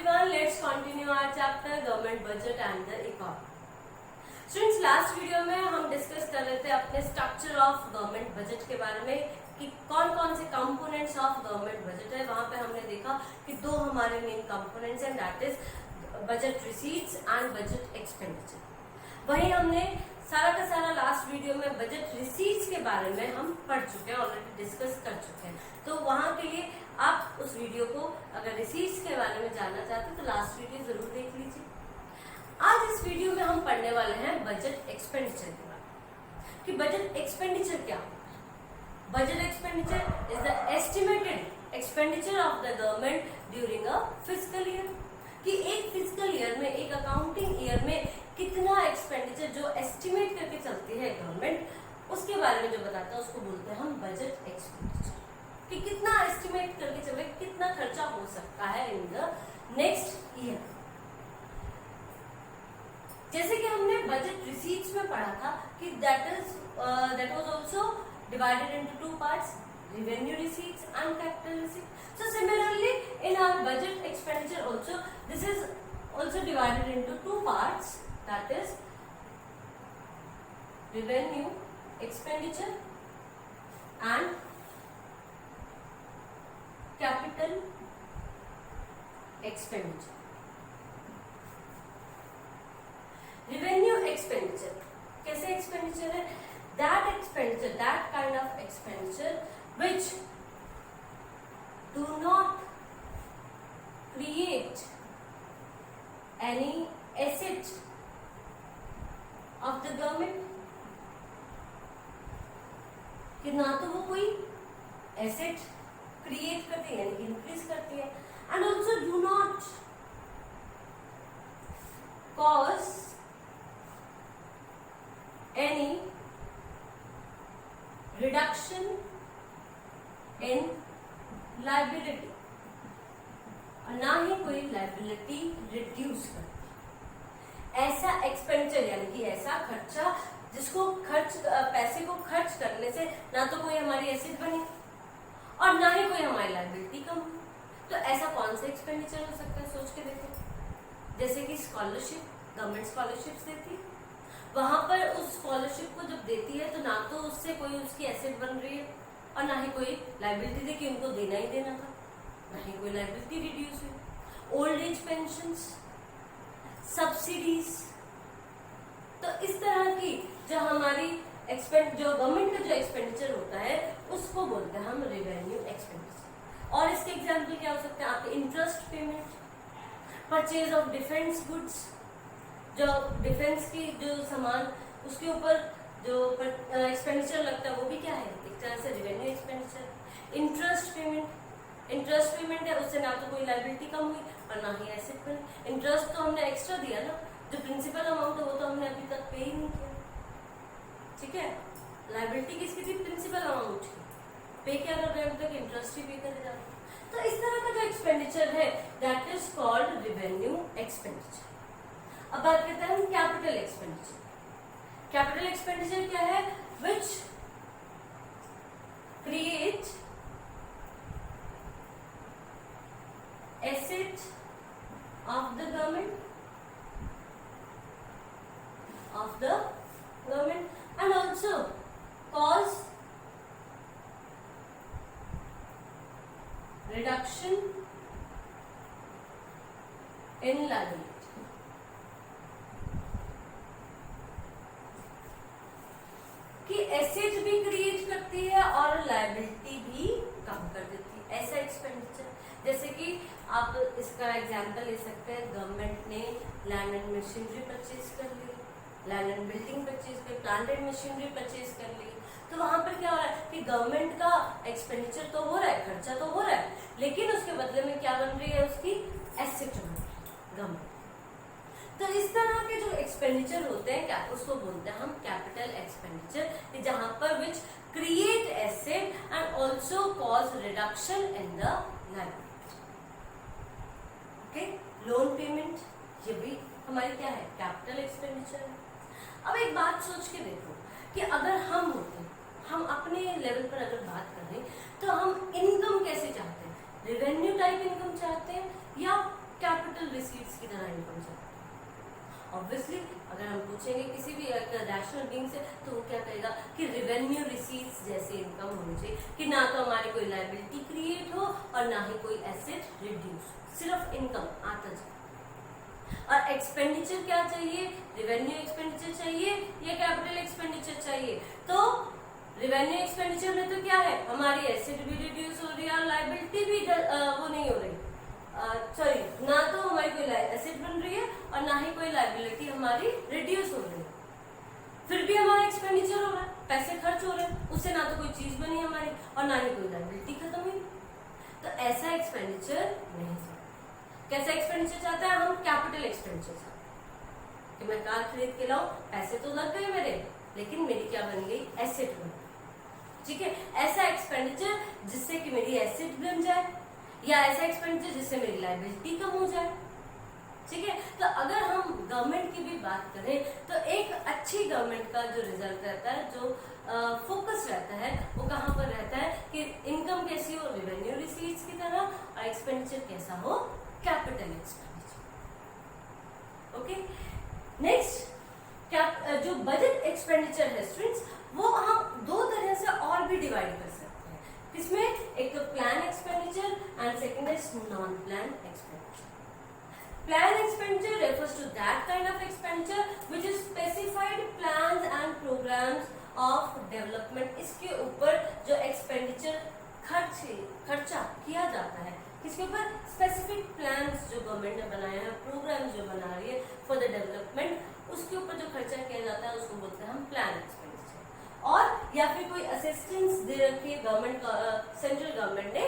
everyone, let's continue our chapter government budget and the economy. Students, last video में हम discuss कर रहे थे अपने स्ट्रक्चर ऑफ गवर्नमेंट बजट के बारे में कि कौन कौन से कंपोनेंट्स ऑफ गवर्नमेंट बजट है। वहां पे हमने देखा कि दो हमारे मेन कंपोनेंट्स हैं, that is budget receipts and budget expenditure. वहीं हमने सारा का सारा लास्ट वीडियो में बजट रिसीट्स के बारे में हम पढ़ चुके हैं, ऑलरेडी डिस्कस कर चुके हैं। तो वहां के लिए आप उस वीडियो को अगर रिसीट्स के बारे में जानना चाहते हैं तो लास्ट वीडियो जरूर देख लीजिए। आज इस वीडियो में हम पढ़ने वाले हैं बजट एक्सपेंडिचर के बारे में कि बजट एक्सपेंडिचर क्या होता है। Budget expenditure is the estimated expenditure of the government during a fiscal year, कि एक फिस्कल ईयर में, एक अकाउंटिंग ईयर में कितना एक्सपेंडिचर जो एस्टिमेट करके चलती है गवर्नमेंट, उसके बारे में जो बताता है उसको बोलते हैं हम बजट एक्सपेंडिचर, कि कितना एस्टिमेट करके चल रहे, कितना खर्चा हो सकता है इन द नेक्स्ट ईयर। जैसे कि हमने बजट रिसीट्स में पढ़ा था कि that was also divided into two parts, revenue receipts and capital receipts. So similarly in our budget expenditure also, this is also divided into two parts, that is revenue expenditure and capital expenditure. Revenue expenditure कैसे expenditure है? That expenditure, that kind of expenditure which do not create any asset of the government, कि ना तो वो कोई asset create करती है, यानी इंक्रीज करती है, and also do not cause any reduction in liability, और ना ही कोई लायबिलिटी रिड्यूस करती। ऐसा एक्सपेंडिचर यानी कि ऐसा खर्चा जिसको पैसे को खर्च करने से ना तो कोई हमारी एसेट बनी और ना ही कोई हमारी लायबिलिटी कम। तो ऐसा कौन सा एक्सपेंडिचर हो सकता है, सोच के देखो। जैसे कि स्कॉलरशिप, गवर्नमेंट स्कॉलरशिप्स देती है, वहां पर उस स्कॉलरशिप को जब देती है तो ना तो उससे कोई उसकी एसेट बन रही है और ना ही कोई लायबिलिटी थी कि उनको देना ही देना था, ना ही कोई लायबिलिटी रिड्यूस हुई। ओल्ड एज पेंशन, सब्सिडीज, तो इस तरह की जो हमारी जो गवर्नमेंट का जो एक्सपेंडिचर होता है उसको बोलते हैं हम रेवेन्यू एक्सपेंडिचर। और इसके एग्जाम्पल क्या हो सकते हैं आपके? Interest payment, purchase of defence goods, जो डिफेंस की जो सामान उसके ऊपर जो एक्सपेंडिचर लगता है वो भी क्या है, एक तरह से रेवेन्यू एक्सपेंडिचर। इंटरेस्ट पेमेंट है, उससे ना तो कोई लायबिलिटी कम हुई और ना ही एसेट बनी। इंटरेस्ट तो हमने एक्स्ट्रा दिया ना, जो प्रिंसिपल अमाउंट है वो तो हमने अभी तक पे ही नहीं किया, ठीक है। लायबिलिटी किसकी थी? प्रिंसिपल अमाउंट की। पे क्या कर रहे हैं अभी तक? इंटरेस्ट ही पे कर रहे हैं। तो इस तरह का जो एक्सपेंडिचर है that is called revenue expenditure. अब बात करते हैं हम कैपिटल एक्सपेंडिचर। कैपिटल एक्सपेंडिचर क्या है? Which create asset of the government and also cause reduction in liability, कि एसेट भी क्रिएट करती है और लायबिलिटी भी कम कर देती है, ऐसा एक्सपेंडिचर। जैसे कि आप इसका एग्जांपल ले सकते हैं, गवर्नमेंट ने लैंड एंड मशीनरी परचेज कर ली, लैंड एंड बिल्डिंग परचेज कर, प्लांट एंड मशीनरी परचेज कर ली, तो वहां पर क्या हो रहा है कि गवर्नमेंट का एक्सपेंडिचर तो हो रहा है, खर्चा तो हो रहा है, लेकिन उसके बदले में क्या बन रही है? उसकी एसेट बन रही है गवर्नमेंट। तो इस तरह के जो एक्सपेंडिचर होते हैं क्या उसको बोलते हैं हम कैपिटल एक्सपेंडिचर, जहां पर which create asset and also cause reduction in the liability. Okay, loan payment, ये भी हमारी क्या है? कैपिटल एक्सपेंडिचर है। अब एक बात सोच के देखो कि अगर हम होते हैं, हम अपने लेवल पर अगर बात करें तो हम इनकम कैसे चाहते हैं? रेवेन्यू टाइप इनकम चाहते हैं या कैपिटल रिसीट्स की तरह इनकम जाता है। ऑब्वियसली अगर हम पूछेंगे किसी भी रैशनल बीइंग से तो वो क्या कहेगा कि रेवेन्यू रिसीट्स जैसे इनकम होनी चाहिए कि ना तो हमारी कोई लायबिलिटी क्रिएट हो और ना ही कोई एसेट रिड्यूस, सिर्फ इनकम आता जाए। और एक्सपेंडिचर क्या चाहिए, रेवेन्यू एक्सपेंडिचर चाहिए या कैपिटल एक्सपेंडिचर चाहिए? तो रेवेन्यू एक्सपेंडिचर में तो क्या है, हमारी एसेट भी रिड्यूस हो रही है और लायबिलिटी भी वो नहीं हो रही, सॉरी ना तो हमारी कोई एसेट बन रही है और ना ही कोई लायबिलिटी हमारी रिड्यूस हो रही है, फिर भी हमारा एक्सपेंडिचर हो रहा है, पैसे खर्च हो रहे हैं, उससे ना तो कोई चीज बनी हमारी और ना ही कोई लायबिलिटी खत्म हुई। तो ऐसा एक्सपेंडिचर नहीं चाहते। कैसा एक्सपेंडिचर चाहते हैं हम? कैपिटल एक्सपेंडिचर चाहते हैं कि मैं कार खरीद के लाऊं, पैसे तो लग गए मेरे, लेकिन मेरी क्या बन गई, एसेट बन गई। ठीक है, ऐसा एक्सपेंडिचर जिससे कि मेरी एसेट बन जाए या ऐसा एक्सपेंडिचर जिससे मेरी लायबिलिटी कम हो जाए। ठीक है, तो अगर हम गवर्नमेंट की भी बात करें तो एक अच्छी गवर्नमेंट का जो रिजल्ट रहता है, जो फोकस रहता है, वो कहाँ पर रहता है कि इनकम कैसी हो, रेवेन्यू रिसीट्स की तरह, और एक्सपेंडिचर कैसा हो, कैपिटल एक्सपेंडिचर। ओके, नेक्स्ट जो बजट एक्सपेंडिचर है स्टूडेंट्स, वो हम दो तरह से और भी डिवाइड कर सकते हैं। किसमें? एक तो plan expenditure and second is non plan expenditure. Plan expenditure refers to that kind of expenditure which is specified plans and programs of development। इसके ऊपर जो एक्सपेंडिचर खर्चा किया जाता है, किसके ऊपर? स्पेसिफिक प्लान्स जो गवर्नमेंट ने बनाए हैं, प्रोग्राम जो बना रही है फॉर द डेवलपमेंट, उसके ऊपर जो खर्चा किया जाता है उसको बोलते हैं हम प्लान एक्सपेंडिचर। और या फिर कोई असिस्टेंस दे रखी है गवर्नमेंट, सेंट्रल गवर्नमेंट ने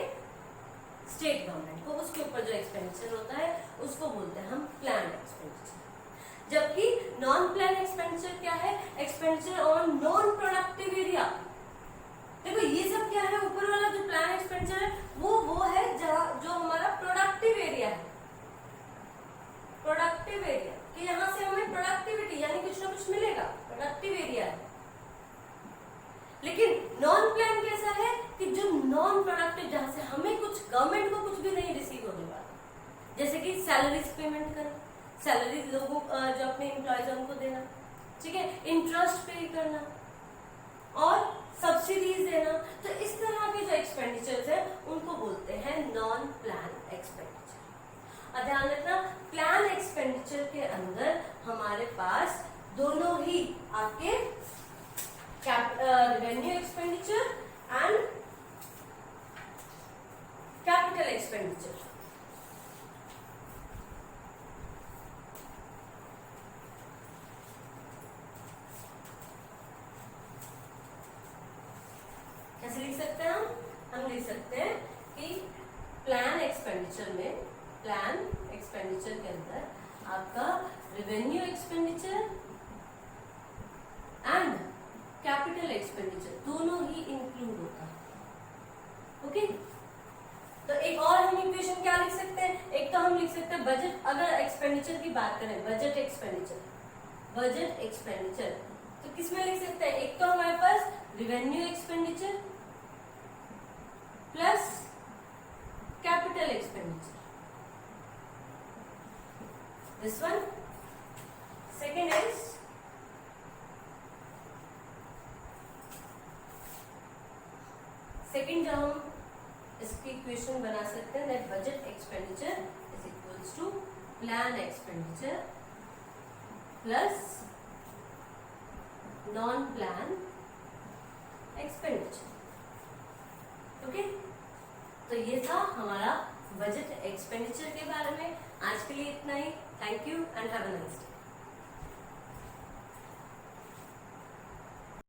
स्टेट गवर्नमेंट को, उसके ऊपर जो एक्सपेंडिचर होता है उसको बोलते हैं हम प्लान एक्सपेंडिचर। जबकि नॉन प्लान एक्सपेंडिचर क्या है? Expenditure on non productive area. देखो ये सब क्या है, ऊपर वाला जो प्लान एक्सपेंडिचर है वो है जहाँ जो हमारा प्रोडक्टिव एरिया है, प्रोडक्टिव एरिया कि यहाँ से हमें प्रोडक्टिविटी यानी कुछ ना कुछ मिलेगा, प्रोडक्टिव एरिया है। लेकिन नॉन प्लान कैसा है कि जो नॉन प्रोडक्टिव, जहां से हमें कुछ, गवर्नमेंट को कुछ भी नहीं रिसीव होने वाला, जैसे कि सैलरीज पेमेंट करना, सैलरी लोगों जो अपने एम्प्लॉयज उनको देना, ठीक है, इंटरेस्ट पे करना और सब्सिडीज देना। तो इस तरह के जो एक्सपेंडिचर्स है उनको बोलते हैं नॉन प्लान एक्सपेंडिचर। और ध्यान रखना, प्लान एक्सपेंडिचर के अंदर हमारे पास दोनों ही आपके revenue expenditure and capital expenditure, कैसे लिख सकते हैं हम लिख सकते हैं कि प्लान एक्सपेंडिचर में, प्लान एक्सपेंडिचर के अंदर आपका revenue expenditure and capital expenditure दोनों ही इंक्लूड होता है। ओके, तो एक और हम इक्वेशन क्या लिख सकते हैं? एक तो हम लिख सकते हैं बजट, अगर एक्सपेंडिचर की बात करें, बजट एक्सपेंडिचर, बजट एक्सपेंडिचर तो किसमें लिख सकते हैं? एक तो हमारे पास revenue expenditure plus capital expenditure, this one. Second is second, जो हम इसकी इक्वेशन बना सकते हैं, that budget expenditure is equals to plan expenditure plus non plan expenditure. Okay, तो ये था हमारा बजट एक्सपेंडिचर के बारे में। आज के लिए इतना ही। Thank you and have a nice day.